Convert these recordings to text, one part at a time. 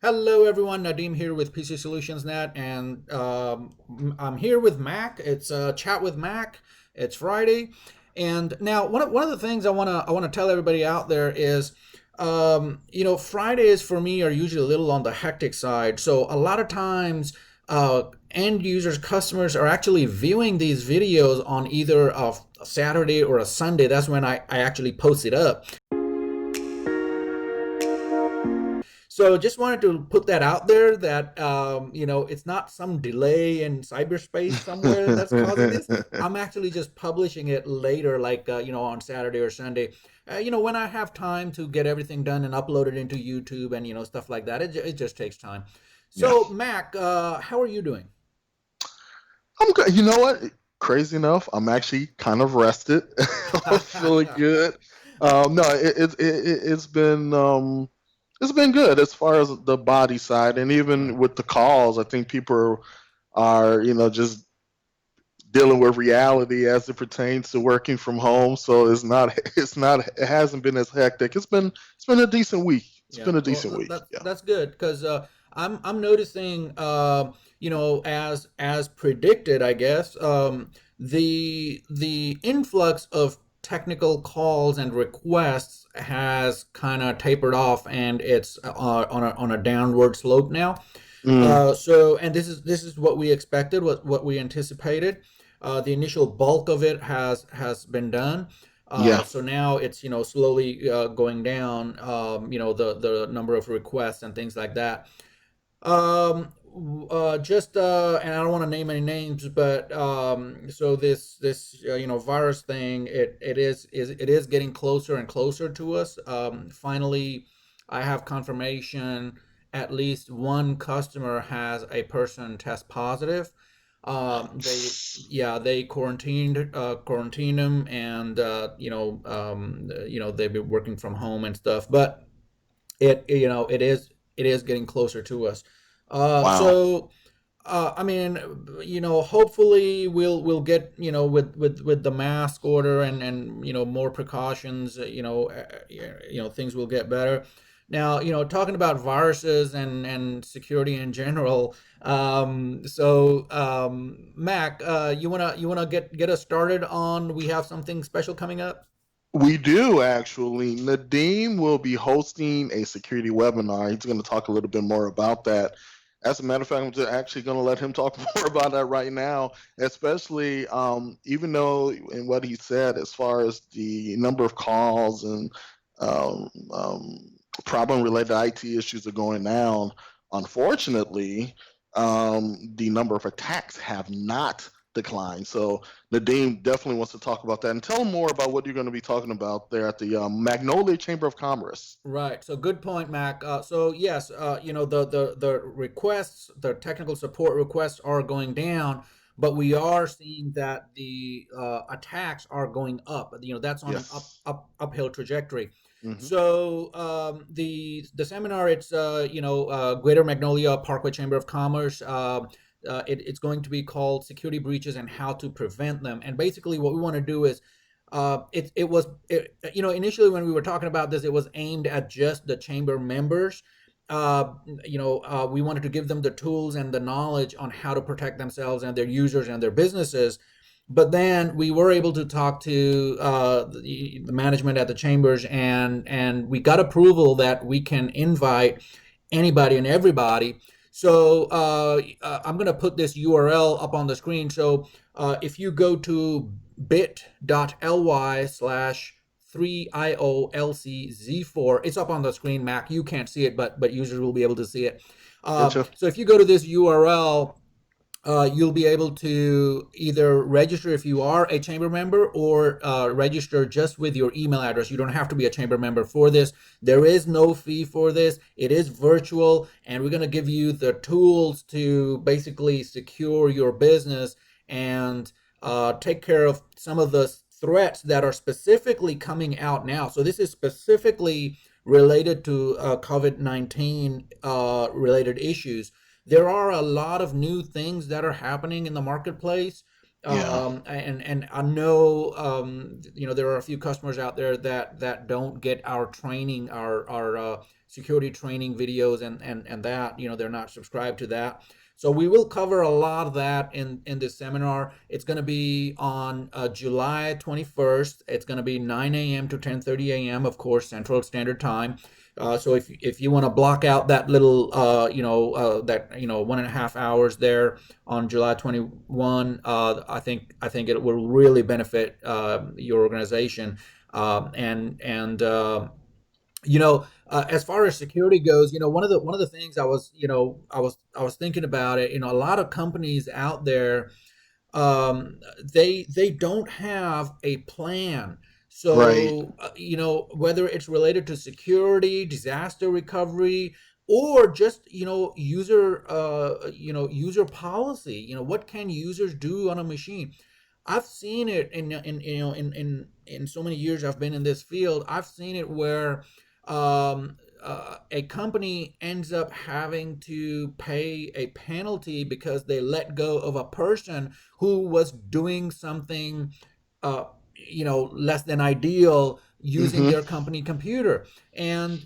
Hello, everyone. Nadeem here with PC.Solutions.Net, and I'm here with Mac. It's Chat with Mac. It's Friday, and now one of the things I wanna tell everybody out there is, Fridays for me are usually a little on the hectic side. So a lot of times, end users, customers are actually viewing these videos on either a Saturday or a Sunday. That's when I actually post it up. So just wanted to put that out there that it's not some delay in cyberspace somewhere that's causing this. I'm actually just publishing it later, like on Saturday or Sunday. When I have time to get everything done and upload it into YouTube and stuff like that. It just takes time. Yeah, So Mac, how are you doing? I'm good. You know what? Crazy enough, I'm actually kind of rested. I'm feeling good. No, it's been good as far as the body side, and Right. even with the calls, I think people are just dealing with reality as it pertains to working from home. So it hasn't been as hectic. It's been a decent week. It's Yeah, been a well, decent week. that's Yeah. that's good because I'm noticing, as predicted, I guess, the influx of technical calls and requests has kind of tapered off, and it's on a downward slope now. Mm, And this is what we expected, what we anticipated. The initial bulk of it has been done. yeah. So now it's slowly going down. The number of requests and things like that. Just and I don't want to name any names, but so this virus thing, it is getting closer and closer to us. Finally, I have confirmation. At least one customer has a person test positive. They Yeah, they quarantined them, and they've been working from home and stuff, but it is getting closer to us. Wow. I mean, hopefully we'll get with the mask order and more precautions. Things will get better. Now, talking about viruses and security in general. Mac, you wanna get us started on? We have something special coming up. We do actually. Nadeem will be hosting a security webinar. He's going to talk a little bit more about that. As a matter of fact, I'm actually going to let him talk more about that right now, especially even though in what he said, as far as the number of calls and um, um, problem related IT issues are going down, unfortunately, the number of attacks have not declined. So Nadeem definitely wants to talk about that and tell him more about what you're going to be talking about there at the Magnolia Chamber of Commerce. Right. So good point, Mac. So yes, the requests, the technical support requests are going down, but we are seeing that the attacks are going up. That's on an Yes. uphill trajectory. Hmm. So the seminar, it's Greater Magnolia Parkway Chamber of Commerce. It's going to be called Security Breaches and How to Prevent Them. And basically, what we want to do is initially when we were talking about this, it was aimed at just the chamber members. We wanted to give them the tools and the knowledge on how to protect themselves and their users and their businesses. But then we were able to talk to the management at the chambers, and we got approval that we can invite anybody and everybody. So I'm going to put this URL up on the screen. So if you go to bit.ly/ 3IOLCZ4. It's up on the screen, Mac. You can't see it, but users will be able to see it. Gotcha. So if you go to this URL, you'll be able to either register if you are a chamber member, or register just with your email address. You don't have to be a chamber member for this. There is no fee for this. It is virtual, and we're going to give you the tools to basically secure your business and take care of some of the threats that are specifically coming out now. So this is specifically related to COVID-19 related issues. There are a lot of new things that are happening in the marketplace. Yeah. And I know there are a few customers out there that don't get our training, our security training videos and that, they're not subscribed to that. So we will cover a lot of that in this seminar. It's going to be on July 21st. It's going to be 9 a.m. to 10:30 a.m., of course, Central Standard Time. So if you want to block out that little, 1.5 hours there on July 21, I think it will really benefit your organization. As far as security goes, one of the things I was thinking about it. A lot of companies out there, they don't have a plan. Right. So whether it's related to security, disaster recovery, or just user policy. What can users do on a machine? I've seen it in so many years I've been in this field. I've seen it where a company ends up having to pay a penalty because they let go of a person who was doing something uh, less than ideal using Mm-hmm. their company computer. And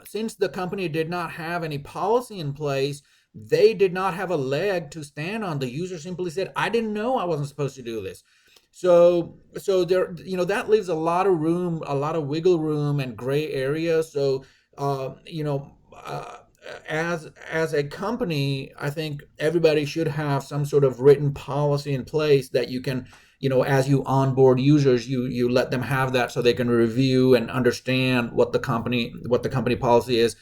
since the company did not have any policy in place, they did not have a leg to stand on. The user simply said, I didn't know I wasn't supposed to do this. So there, that leaves a lot of room, a lot of wiggle room and gray area. So uh, you know as a company, I think everybody should have some sort of written policy in place that you can, as you onboard users, you let them have that so they can review and understand what the company policy is.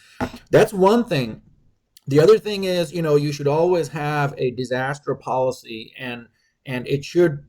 That's one thing. The other thing is, you should always have a disaster policy, and it should,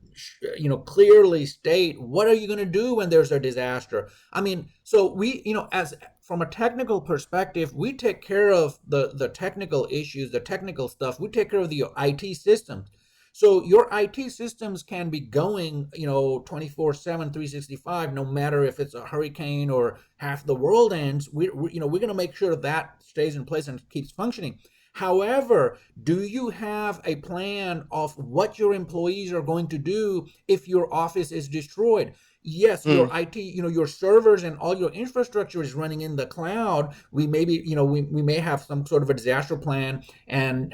clearly state what are you going to do when there's a disaster. I mean, so we, as from a technical perspective, we take care of the technical issues, the technical stuff. We take care of the IT systems. So your IT systems can be going, 24/7, 365, no matter if it's a hurricane or half the world ends. We're going to make sure that stays in place and keeps functioning. However, do you have a plan of what your employees are going to do if your office is destroyed? Yes, your Mm. IT, your servers and all your infrastructure is running in the cloud. We may have some sort of a disaster plan, and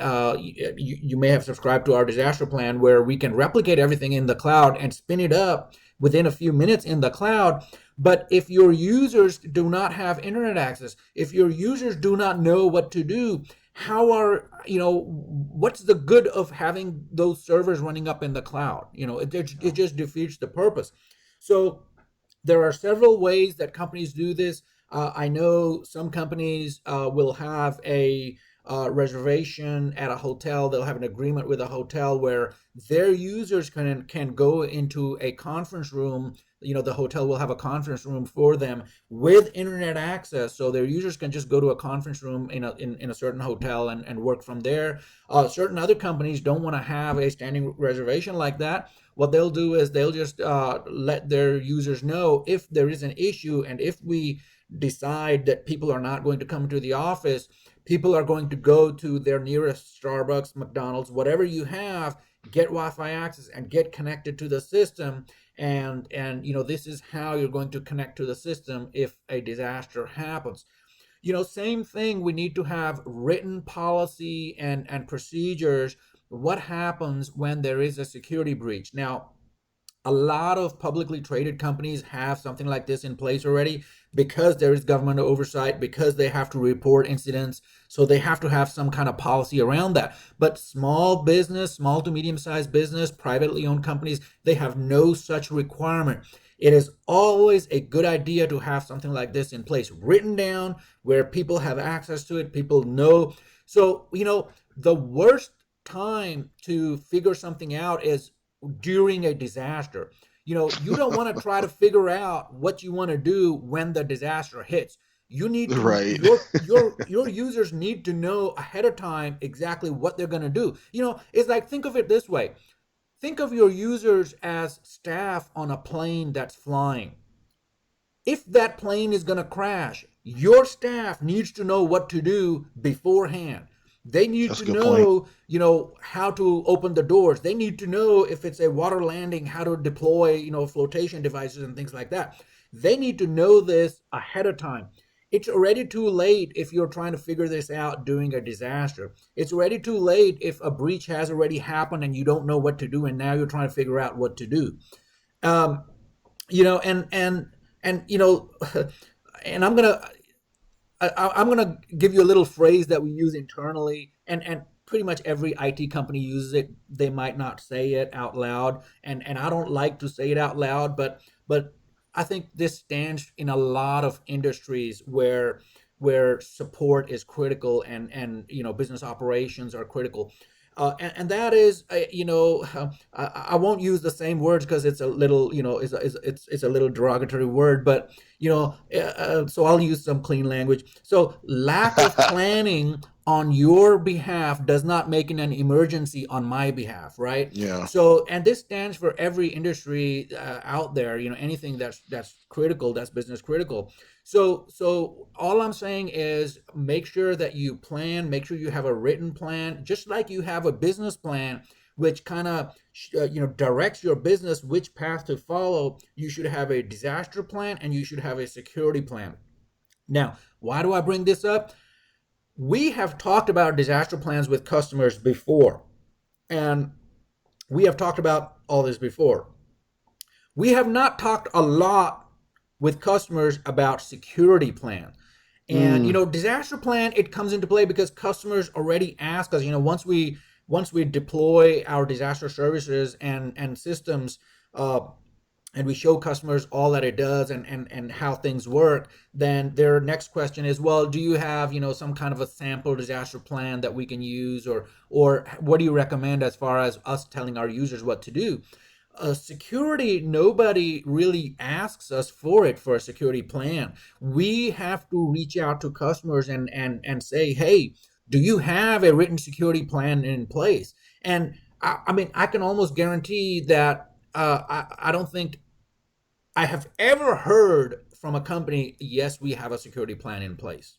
you may have subscribed to our disaster plan where we can replicate everything in the cloud and spin it up within a few minutes in the cloud. But if your users do not have internet access, if your users do not know what to do, what's the good of having those servers running up in the cloud? It just defeats the purpose. So there are several ways that companies do this. I know some companies will have a reservation at a hotel. They'll have an agreement with a hotel where their users can go into a conference room. The hotel will have a conference room for them with internet access, so their users can just go to a conference room in a certain hotel and work from there. Certain other companies don't want to have a standing reservation like that. What they'll do is they'll just let their users know if there is an issue, and if we decide that people are not going to come to the office, people are going to go to their nearest Starbucks, McDonald's, whatever you have, get Wi-Fi access and get connected to the system. And this is how you're going to connect to the system if a disaster happens. Same thing, we need to have written policy and procedures. What happens when there is a security breach? Now, a lot of publicly traded companies have something like this in place already because there is government oversight, because they have to report incidents. So they have to have some kind of policy around that. But small business, small to medium sized business, privately owned companies, they have no such requirement. It is always a good idea to have something like this in place, written down, where people have access to it, people know. So, the worst time to figure something out is during a disaster. You don't want to try to figure out what you want to do when the disaster hits. You need to Right. your users need to know ahead of time exactly what they're going to do. It's like, think of it this way. Think of your users as staff on a plane that's flying. If that plane is going to crash, your staff needs to know what to do beforehand. They need That's a to good point. know, how to open the doors. They need to know if it's a water landing, how to deploy, flotation devices and things like that. They need to know this ahead of time. It's already too late if you're trying to figure this out during a disaster. It's already too late if a breach has already happened and you don't know what to do, and now you're trying to figure out what to do. Um, and and I'm gonna give you a little phrase that we use internally, and pretty much every IT company uses it. They might not say it out loud, and I don't like to say it out loud, but I think this stands in a lot of industries where support is critical, and business operations are critical. And that is, I won't use the same words because it's a little, it's a little derogatory word, but so I'll use some clean language. So lack of planning on your behalf does not make it an emergency on my behalf, right? Yeah. So, and this stands for every industry out there. Anything that's critical, that's business critical. So all I'm saying is make sure that you plan, make sure you have a written plan, just like you have a business plan, which kind of directs your business which path to follow. You should have a disaster plan and you should have a security plan. Now, why do I bring this up? We have talked about disaster plans with customers before, and we have talked about all this before. We have not talked a lot with customers about security plan. And Mm. disaster plan, it comes into play because customers already ask us, once we deploy our disaster services and systems, uh, and we show customers all that it does and how things work, then their next question is, well, do you have some kind of a sample disaster plan that we can use, or what do you recommend as far as us telling our users what to do? Security, nobody really asks us for it for a security plan. We have to reach out to customers and say, hey, do you have a written security plan in place? And I mean, I can almost guarantee that I don't think I have ever heard from a company, yes, we have a security plan in place.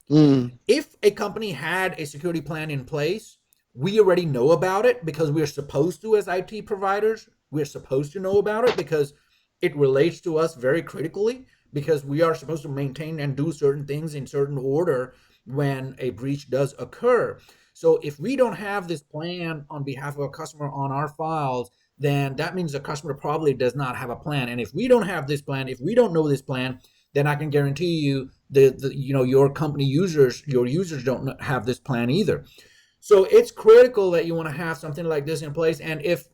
Mm. If a company had a security plan in place, we already know about it because we're supposed to, as IT providers. We're supposed to know about it because it relates to us very critically, because we are supposed to maintain and do certain things in certain order when a breach does occur. So if we don't have this plan on behalf of a customer on our files, then that means the customer probably does not have a plan. And if we don't have this plan, if we don't know this plan, then I can guarantee you the your company users, your users don't have this plan either. So it's critical that you want to have something like this in place. And if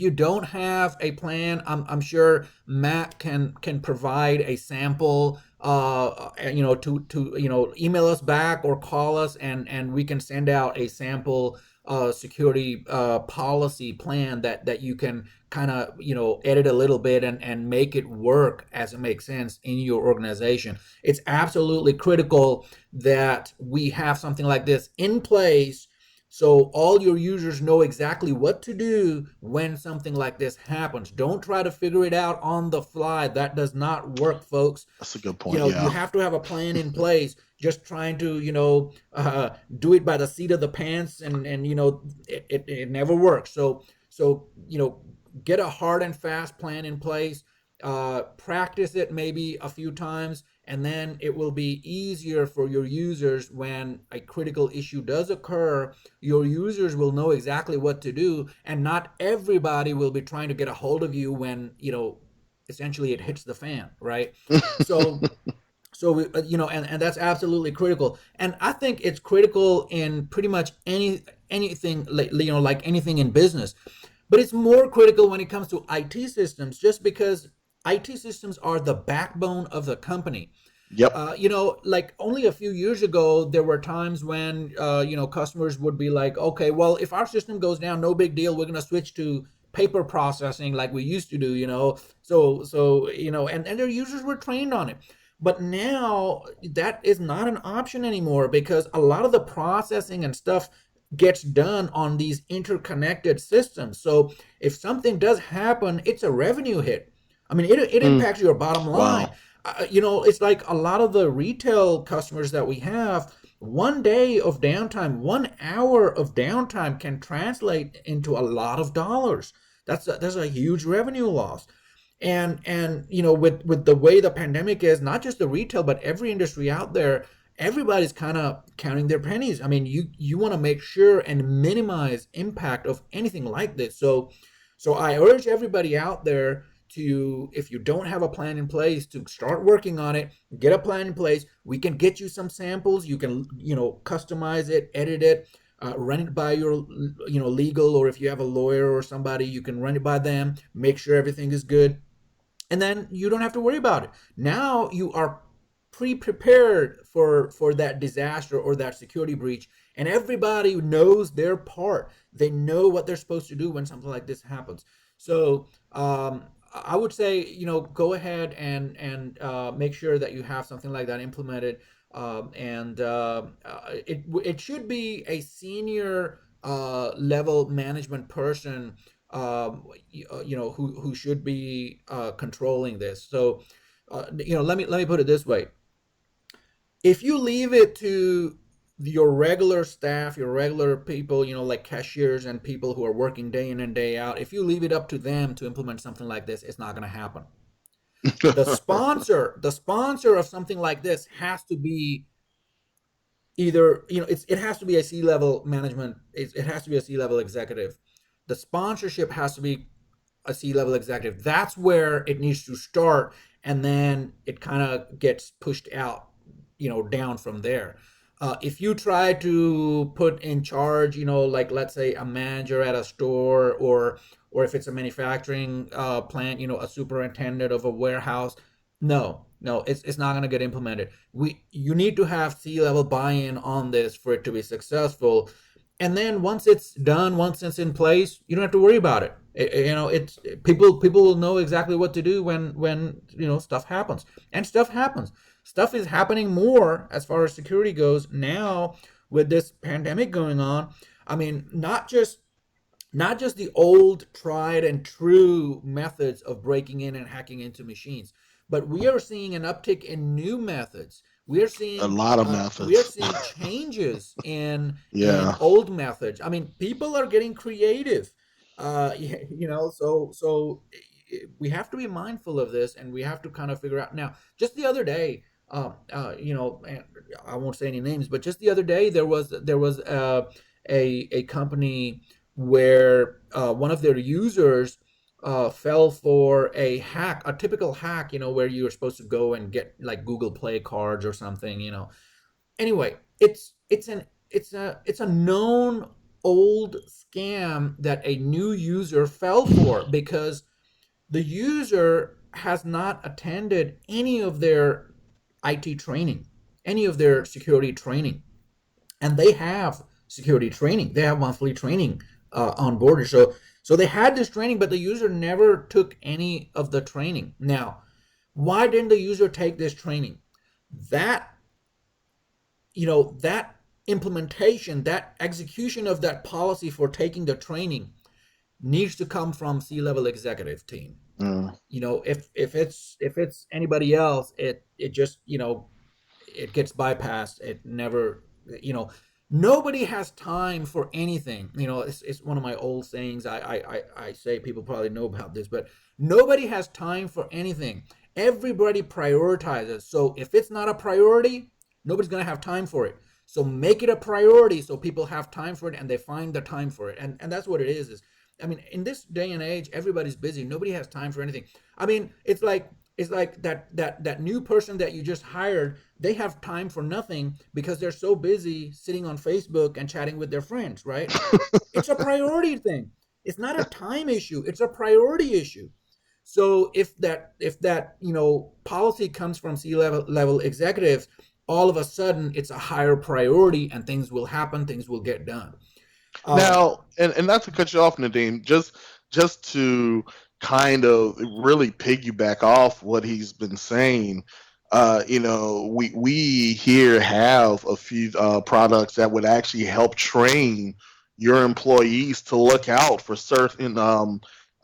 you don't have a plan, I'm sure Matt can provide a sample. To email us back or call us, and we can send out a sample security policy plan that you can kind of edit a little bit and make it work as it makes sense in your organization. It's absolutely critical that we have something like this in place, so all your users know exactly what to do when something like this happens. Don't try to figure it out on the fly. That does not work, folks. That's a good point. You Yeah. have to have a plan in place. Just trying to do it by the seat of the pants, and it never works. So get a hard and fast plan in place. Practice it maybe a few times, and then it will be easier for your users when a critical issue does occur. Your users will know exactly what to do, and not everybody will be trying to get a hold of you when essentially it hits the fan, right? So and that's absolutely critical. And I think it's critical in pretty much anything, like anything in business, but it's more critical when it comes to IT systems, just because IT systems are the backbone of the company. Yep. Like only a few years ago, there were times when, customers would be like, okay, well, if our system goes down, no big deal. We're going to switch to paper processing like we used to do, and their users were trained on it. But now that is not an option anymore, because a lot of the processing and stuff gets done on these interconnected systems. So if something does happen, it's a revenue hit. I mean, it Mm. impacts your bottom line. Wow. It's like a lot of the retail customers that we have, one day of downtime, 1 hour of downtime can translate into a lot of dollars. That's a huge revenue loss. And with the way the pandemic is, not just the retail but every industry out there, everybody's kind of counting their pennies. I mean, you want to make sure and minimize impact of anything like this. So I urge everybody out there to, if you don't have a plan in place, to start working on it. Get a plan in place. We can get you some samples. You can, customize it, edit it, run it by your, legal, or if you have a lawyer or somebody, you can run it by them, make sure everything is good, and then you don't have to worry about it. Now you are pre-prepared for that disaster or that security breach, and everybody knows their part. They know what they're supposed to do when something like this happens. So I would say, go ahead and make sure that you have something like that implemented. And it should be a senior level management person, who should be controlling this. So let me put it this way: if you leave it to your regular staff, your regular people, like cashiers and people who are working day in and day out, if you leave it up to them to implement something like this, it's not going to happen. The sponsor of something like this has to be either, it has to be a C-level management. It has to be a C-level executive. The sponsorship has to be a C-level executive. That's where it needs to start, and then it kind of gets pushed out, down from there. If you try to put in charge, like let's say a manager at a store, or if it's a manufacturing plant, a superintendent of a warehouse, no, no, it's not going to get implemented. You need to have C-level buy-in on this for it to be successful. And then once it's done, once it's in place, you don't have to worry about it. It's people will know exactly what to do when stuff happens. And stuff is happening more as far as security goes now with this pandemic going on. I mean, not just the old tried and true methods of breaking in and hacking into machines, but we are seeing an uptick in new methods. we are A seeing lot of we are methods. seeing changes in Yeah. old methods. I mean, people are getting creative. So we have to be mindful of this, and we have to kind of figure out. Now, just the other day, and I won't say any names, but just the other day there was a company where one of their users fell for a hack, a typical hack, where you're supposed to go and get like Google Play cards or something. Anyway, it's a known old scam that a new user fell for, because the user has not attended any of their IT training, any of their security training, and they have security training. They have monthly training on board. So they had this training, but the user never took any of the training. Now, why didn't the user take this training? That that implementation, that execution of that policy for taking the training needs to come from C-level executive team. Mm. If it's anybody else, it just it gets bypassed. It never, you know, nobody has time for anything. It's one of my old sayings. I say, people probably know about this, but nobody has time for anything. Everybody prioritizes. So if it's not a priority, nobody's gonna have time for it. So make it a priority so people have time for it, and they find the time for it. And that's what it is. I mean, in this day and age, everybody's busy. Nobody has time for anything. I mean, it's like that new person that you just hired. They have time for nothing because they're so busy sitting on Facebook and chatting with their friends, right? It's a priority thing. It's not a time issue. It's a priority issue. So if that policy comes from C-level executives, all of a sudden it's a higher priority, and things will happen. Things will get done. Um, Now, and not to cut you off, Nadeem, just to kind of really piggyback off what he's been saying. We here have a few products that would actually help train your employees to look out for certain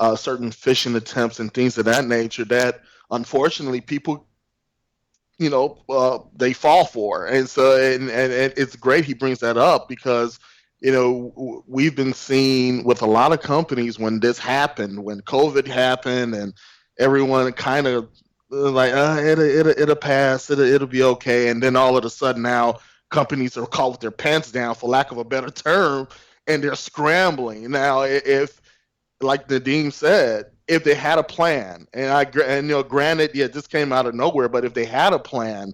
phishing attempts and things of that nature that unfortunately people they fall for. And so and it's great he brings that up because we've been seeing with a lot of companies when this happened, when COVID happened, and everyone kind of like it'll pass, it'll be okay, and then all of a sudden now companies are caught with their pants down, for lack of a better term, and they're scrambling now. If, like Nadeem said, if they had a plan, and granted, yeah, this came out of nowhere, but if they had a plan,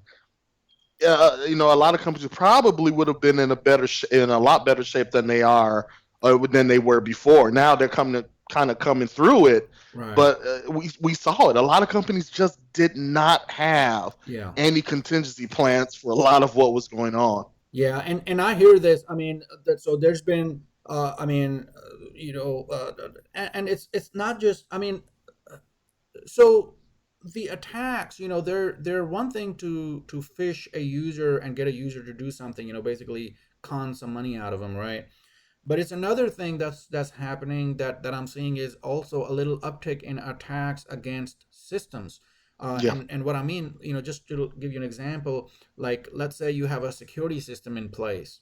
a lot of companies probably would have been in a lot better shape than they are, than they were before. Now they're coming through it, Right. but we saw it. A lot of companies just did not have Yeah. any contingency plans for a lot of what was going on. Yeah, and I hear this. I mean, so there's been, and it's not just. I mean, so the attacks, they're one thing to fish a user and get a user to do something. Basically con some money out of them, right? But it's another thing that's happening that I'm seeing is also a little uptick in attacks against systems. Yeah. And what I mean, just to give you an example, like let's say you have a security system in place.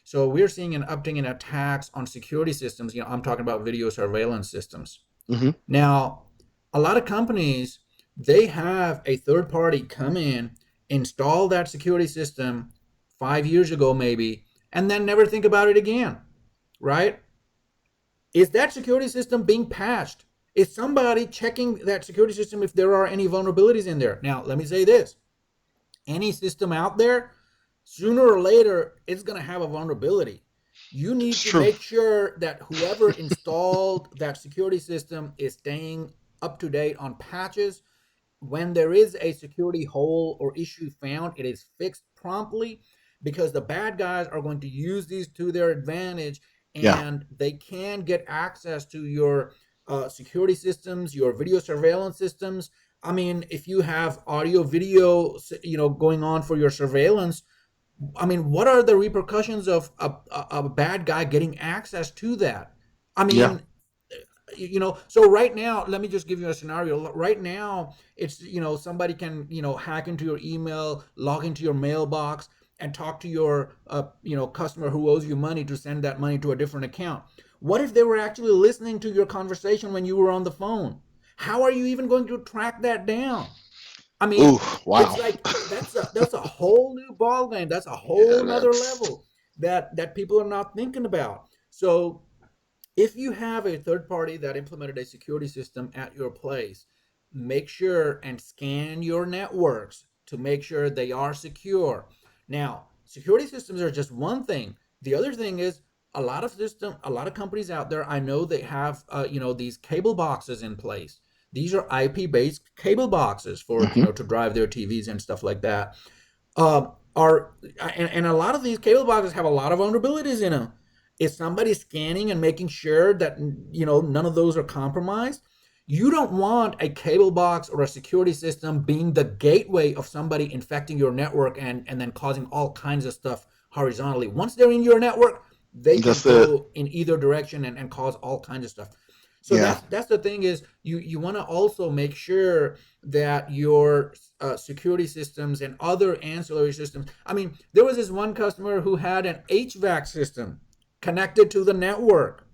So we're seeing an uptick in attacks on security systems. I'm talking about video surveillance systems. Hmm. Now, a lot of companies, they have a third party come in, install that security system 5 years ago maybe, and then never think about it again, right? Is that security system being patched? Is somebody checking that security system if there are any vulnerabilities in there? Now, let me say this: any system out there, sooner or later, it's going to have a vulnerability. You It's need to true. make sure that whoever installed that security system is staying up to date on patches. When there is a security hole or issue found, it is fixed promptly, because the bad guys are going to use these to their advantage, Yeah. and they can get access to your security systems, your video surveillance systems. I mean, if you have audio, video, going on for your surveillance, I mean, what are the repercussions of a bad guy getting access to that? I Yeah. mean, so right now, let me just give you a scenario. Right now, it's, somebody can, hack into your email, log into your mailbox, and talk to your customer who owes you money to send that money to a different account. What if they were actually listening to your conversation when you were on the phone? How are you even going to track that down? I mean, Ooh. it's Wow. like that's a whole new ball game. That's a Yeah. whole nother That's. level that people are not thinking about. So if you have a third party that implemented a security system at your place, make sure and scan your networks to make sure they are secure. Now, security systems are just one thing. The other thing is, a lot of companies out there, I know they have these cable boxes in place. These are IP based cable boxes for Hmm. to drive their TVs and stuff like that. Are and a lot of these cable boxes have a lot of vulnerabilities in them. Is somebody scanning and making sure that none of those are compromised? You don't want a cable box or a security system being the gateway of somebody infecting your network and then causing all kinds of stuff horizontally. Once they're in your network, they can That's it. go in either direction and cause all kinds of stuff. So Yeah. that's the thing is, you want to also make sure that your security systems and other ancillary systems. I mean, there was this one customer who had an HVAC system connected to the network.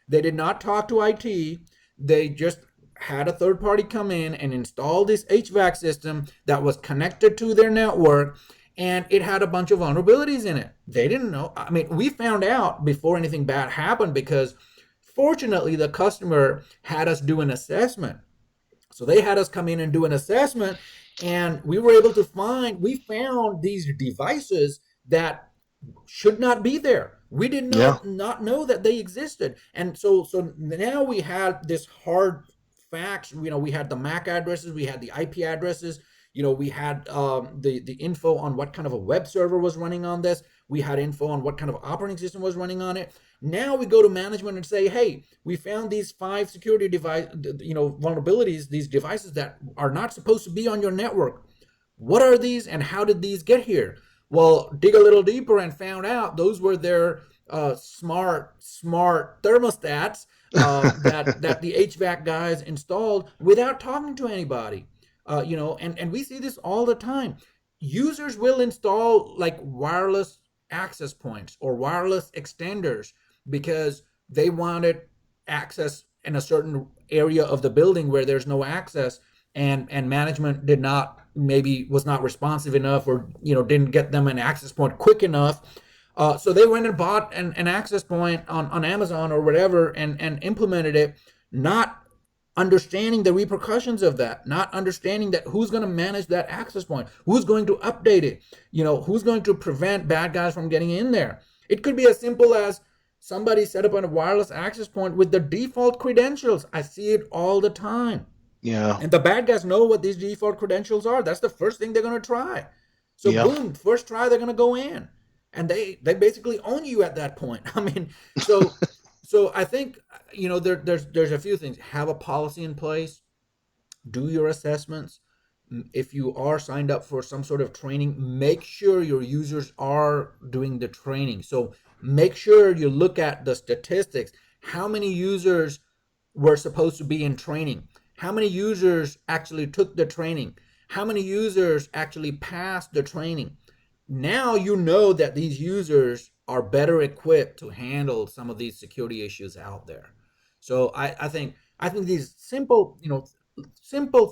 They did not talk to IT. They just had a third party come in and install this HVAC system that was connected to their network, and it had a bunch of vulnerabilities in it. They didn't know. I mean, we found out before anything bad happened, because fortunately the customer had us do an assessment. So they had us come in and do an assessment, and we were able to we found these devices that should not be there. We did Yeah. not know that they existed. And so now we had this hard facts. We had the Mac addresses, we had the IP addresses, we had the info on what kind of a web server was running on this. We had info on what kind of operating system was running on it. Now we go to management and say, hey, we found these 5 security device vulnerabilities, these devices that are not supposed to be on your network. What are these and how did these get here? Well, dig a little deeper and found out those were their smart thermostats that the HVAC guys installed without talking to anybody. And we see this all the time. Users will install like wireless access points or wireless extenders because they wanted access in a certain area of the building where there's no access, and management did not, maybe was not responsive enough, or didn't get them an access point quick enough. So they went and bought an access point on Amazon or whatever, and implemented it, not understanding the repercussions of that, not understanding that who's going to manage that access point, who's going to update it, who's going to prevent bad guys from getting in there. It could be as simple as somebody set up a wireless access point with the default credentials. I see it all the time. Yeah. And the bad guys know what these default credentials are. That's the first thing they're going to try. So Yeah. boom, first try they're going to go in, and they basically own you at that point. I mean, so I think there's a few things. Have a policy in place. Do your assessments. If you are signed up for some sort of training, make sure your users are doing the training. So make sure you look at the statistics. How many users were supposed to be in training? How many users actually took the training? How many users actually passed the training? Now you know that these users are better equipped to handle some of these security issues out there. So I think these simple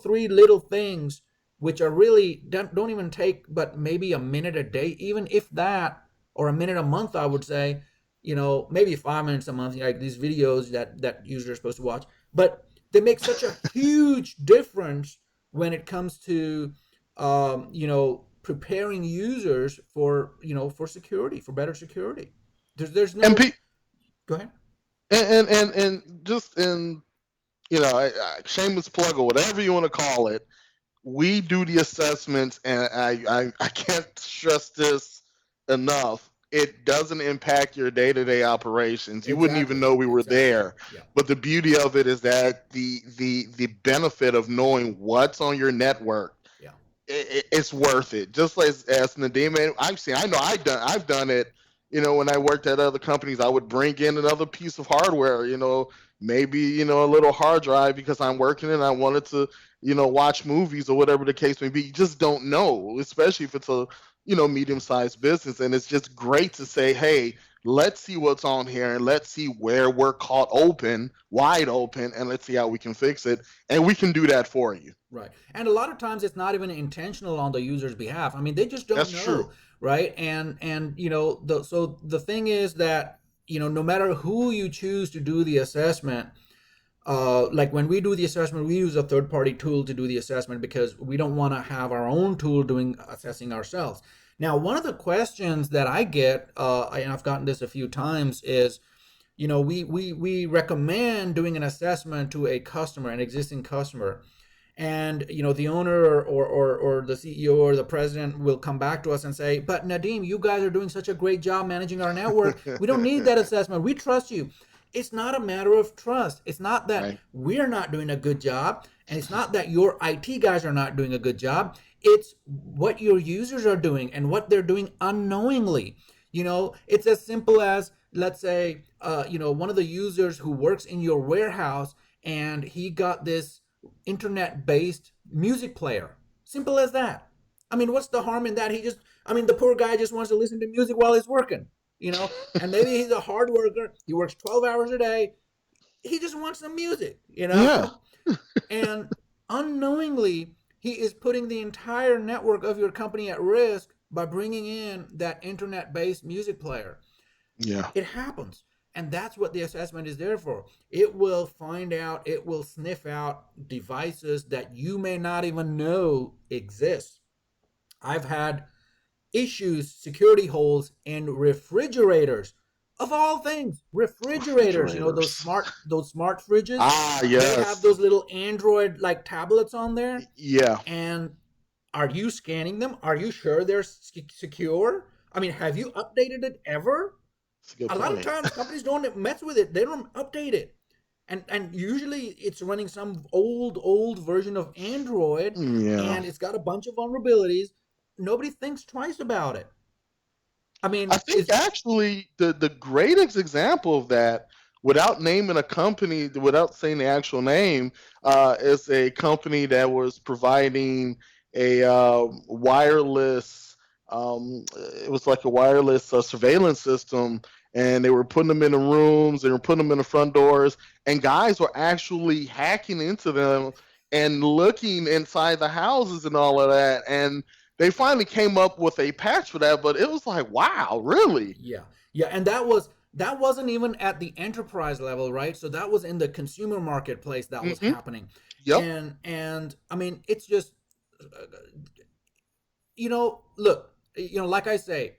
three little things, which are really don't even take but maybe a minute a day, even if that, or a minute a month, I would say, maybe 5 minutes a month, like these videos that users are supposed to watch. But they make such a huge difference when it comes to preparing users for security, for better security. There's And no Go ahead. and just in shameless plug or whatever you want to call it, we do the assessments, and I can't stress this enough. It doesn't impact your day-to-day operations. You wouldn't even Exactly. know we were Exactly. there. Yeah. But the beauty of it is that the benefit of knowing what's on your network, Yeah. it's worth it. Just like as Nadim, and I know I've done it. When I worked at other companies, I would bring in another piece of hardware. Maybe a little hard drive because I'm working and I wanted to watch movies or whatever the case may be. You just don't know, especially if it's a medium-sized business, and it's just great to say, hey, let's see what's on here and let's see where we're caught wide open, and let's see how we can fix it, and we can do that for you. Right. And a lot of times it's not even intentional on the user's behalf. I mean, they just don't That's true. know, right? And the thing is that, no matter who you choose to do the assessment, like when we do the assessment, we use a third party tool to do the assessment because we don't want to have our own tool doing assessing ourselves. Now, one of the questions that I get, and I've gotten this a few times, is, we recommend doing an assessment to a customer, an existing customer, and the owner, or the CEO or the president will come back to us and say, but Nadim, you guys are doing such a great job managing our network, we don't need that assessment, we trust you. It's not a matter of trust. It's not that Right. we're not doing a good job, and it's not that your IT guys are not doing a good job. It's what your users are doing and what they're doing unknowingly. It's as simple as, let's say, one of the users who works in your warehouse, and he got this internet based music player. Simple as that. I mean, what's the harm in that? The poor guy just wants to listen to music while he's working, and maybe he's a hard worker. He works 12 hours a day. He just wants some music, Yeah. and unknowingly, he is putting the entire network of your company at risk by bringing in that internet based music player. Yeah. It happens. And that's what the assessment is there for. It will find out, it will sniff out devices that you may not even know exist. I've had issues, security holes in refrigerators. Of all things, refrigerators, Refrigerators. those smart fridges, Ah, they have yes. those little Android like tablets on there. Yeah. And are you scanning them? Are you sure they're secure? I mean, have you updated it ever? That's a good A lot of point. times companies don't mess with it. They don't update it. And usually it's running some old version of Android, Yeah. and it's got a bunch of vulnerabilities. Nobody thinks twice about it. I I mean, think actually the greatest example of that, without naming a company, without saying the actual name, is a company that was providing a wireless. it was like a wireless surveillance system, and they were putting them in the rooms, they were putting them in the front doors, and guys were actually hacking into them and looking inside the houses and all of that. And they finally came up with a patch for that, but it was like, wow, really? Yeah, yeah, and that wasn't even at the enterprise level, right? So that was in the consumer marketplace that was Hmm. happening, Yep. and I mean, it's just, look, like I say,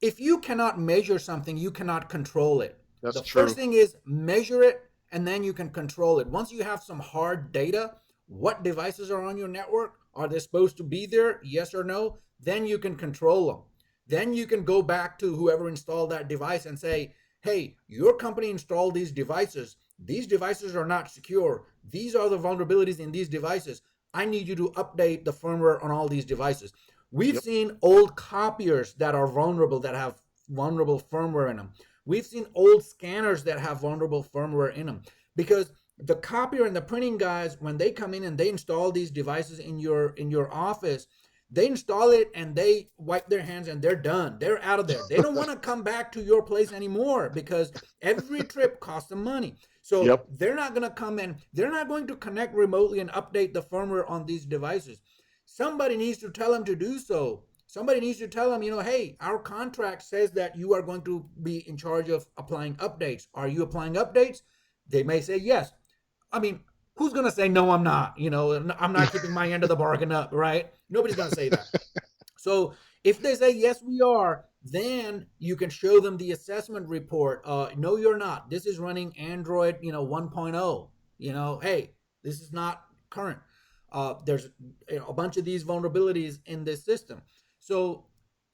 if you cannot measure something, you cannot control it. That's The first true. thing is measure it, and then you can control it. Once you have some hard data, what devices are on your network? Are they supposed to be there? Yes or no? Then you can control them. Then you can go back to whoever installed that device and say, hey, your company installed these devices. These devices are not secure. These are the vulnerabilities in these devices. I need you to update the firmware on all these devices. We've Yep. seen old copiers that are vulnerable, that have vulnerable firmware in them. We've seen old scanners that have vulnerable firmware in them, because the copier and the printing guys, when they come in and they install these devices in your office, they install it and they wipe their hands and they're done. They're out of there. They don't want to come back to your place anymore, because every trip costs them money. So Yep. they're not going to come in, they're not going to connect remotely and update the firmware on these devices. Somebody needs to tell them to do so. Somebody needs to tell them, hey, our contract says that you are going to be in charge of applying updates. Are you applying updates? They may say yes. I mean, who's going to say no, I'm not? I'm not keeping my end of the bargain up, right? Nobody's going to say that. So if they say yes, we are, then you can show them the assessment report. No, you're not. This is running Android, 1.0. Hey, this is not current. There's a bunch of these vulnerabilities in this system. So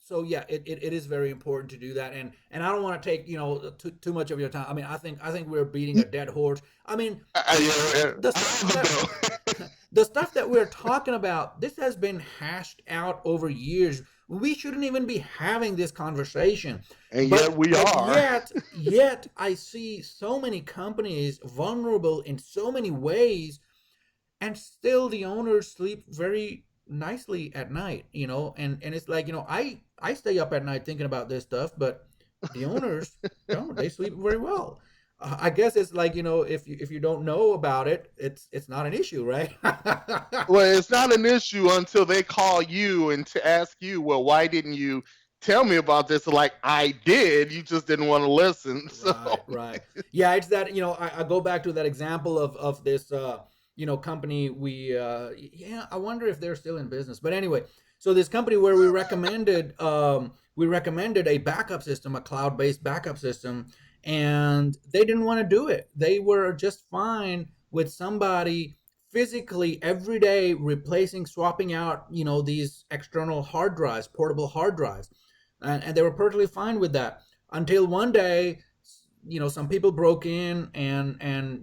so yeah, it is very important to do that. And I don't want to take too much of your time. I mean, I think we're beating a dead horse. I mean, Yeah, the I stuff don't that know. the stuff that we're talking about, this has been hashed out over years. We shouldn't even be having this conversation. And yet but we but are. yet I see so many companies vulnerable in so many ways, and still the owners sleep very nicely at night, and it's like, I stay up at night thinking about this stuff, but the owners don't. They sleep very well. I guess it's like, if you don't know about it, it's not an issue, right? Well, it's not an issue until they call you and to ask you, well, why didn't you tell me about this? Like, I did, you just didn't want to listen. So, Right, right. Yeah, it's that, I go back to that example of this company. Yeah, I wonder if they're still in business. But anyway, so this company where we recommended a backup system, a cloud-based backup system, and they didn't want to do it. They were just fine with somebody physically every day replacing, swapping out, these external hard drives, portable hard drives. And they were perfectly fine with that, until one day, some people broke in, and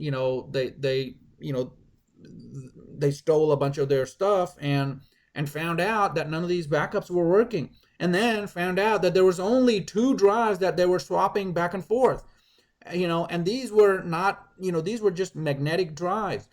they stole a bunch of their stuff, and found out that none of these backups were working, and then found out that there was only two drives that they were swapping back and forth, and these were not, these were just magnetic drives.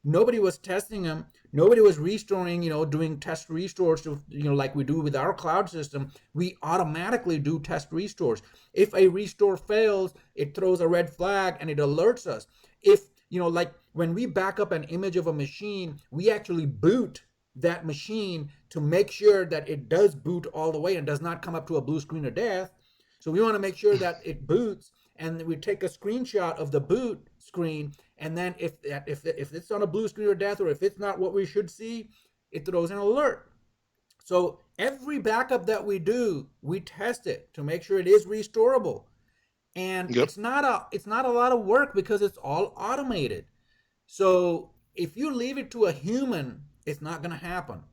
Nobody was testing them. Nobody was restoring, doing test restores to, like we do with our cloud system. We automatically do test restores. If a restore fails, it throws a red flag and it alerts us. If, like when we back up an image of a machine, we actually boot that machine to make sure that it does boot all the way and does not come up to a blue screen of death. So we want to make sure that it boots, and we take a screenshot of the boot screen, and then if it's on a blue screen of death, or if it's not what we should see, it throws an alert. So every backup that we do, we test it to make sure it is restorable, and yep. it's not a lot of work because it's all automated. So if you leave it to a human, it's not going to happen.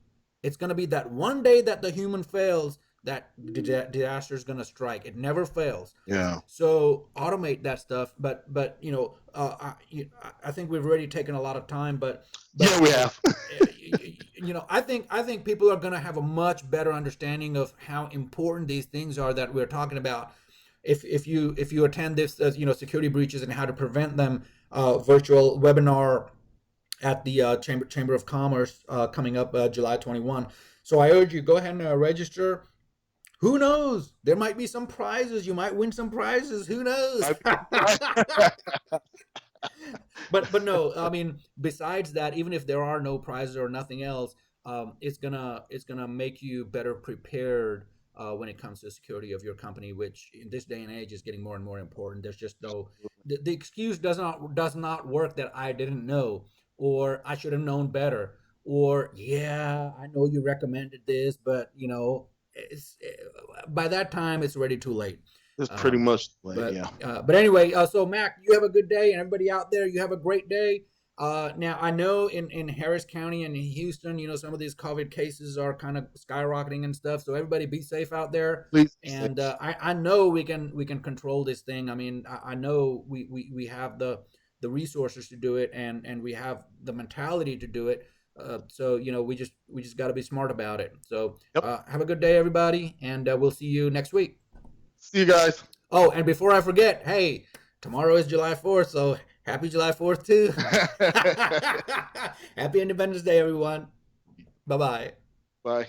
It's going to be that one day that the human fails, that disaster is going to strike. It never fails. Yeah. So automate that stuff. But I think we've already taken a lot of time. But Yeah, we have. I think people are going to have a much better understanding of how important these things are that we're talking about, if you attend this, security breaches and how to prevent them, virtual webinar at the Chamber of Commerce, coming up July 21. So I urge you, go ahead and register. Who knows? There might be some prizes. You might win some prizes. Who knows? Might be surprised. But no, I mean, besides that, even if there are no prizes or nothing else, it's gonna make you better prepared when it comes to the security of your company, which in this day and age is getting more and more important. There's just no the excuse does not work that I didn't know, or I should have known better, or yeah, I know you recommended this, but by that time it's already too late. It's pretty Um, much like, but yeah. but anyway, so Mac, you have a good day, and everybody out there, you have a great day. Now I know in Harris County and in Houston, some of these COVID cases are kind of skyrocketing and stuff. So everybody be safe out there. Please be And safe. I know we can control this thing. I mean, I know we have the resources to do it, and we have the mentality to do it. So we just got to be smart about it. So Yep. have a good day, everybody, and we'll see you next week. See you guys. Oh, and before I forget, hey, tomorrow is July 4th, so happy July 4th too. Happy Independence Day, everyone. Bye bye. Bye.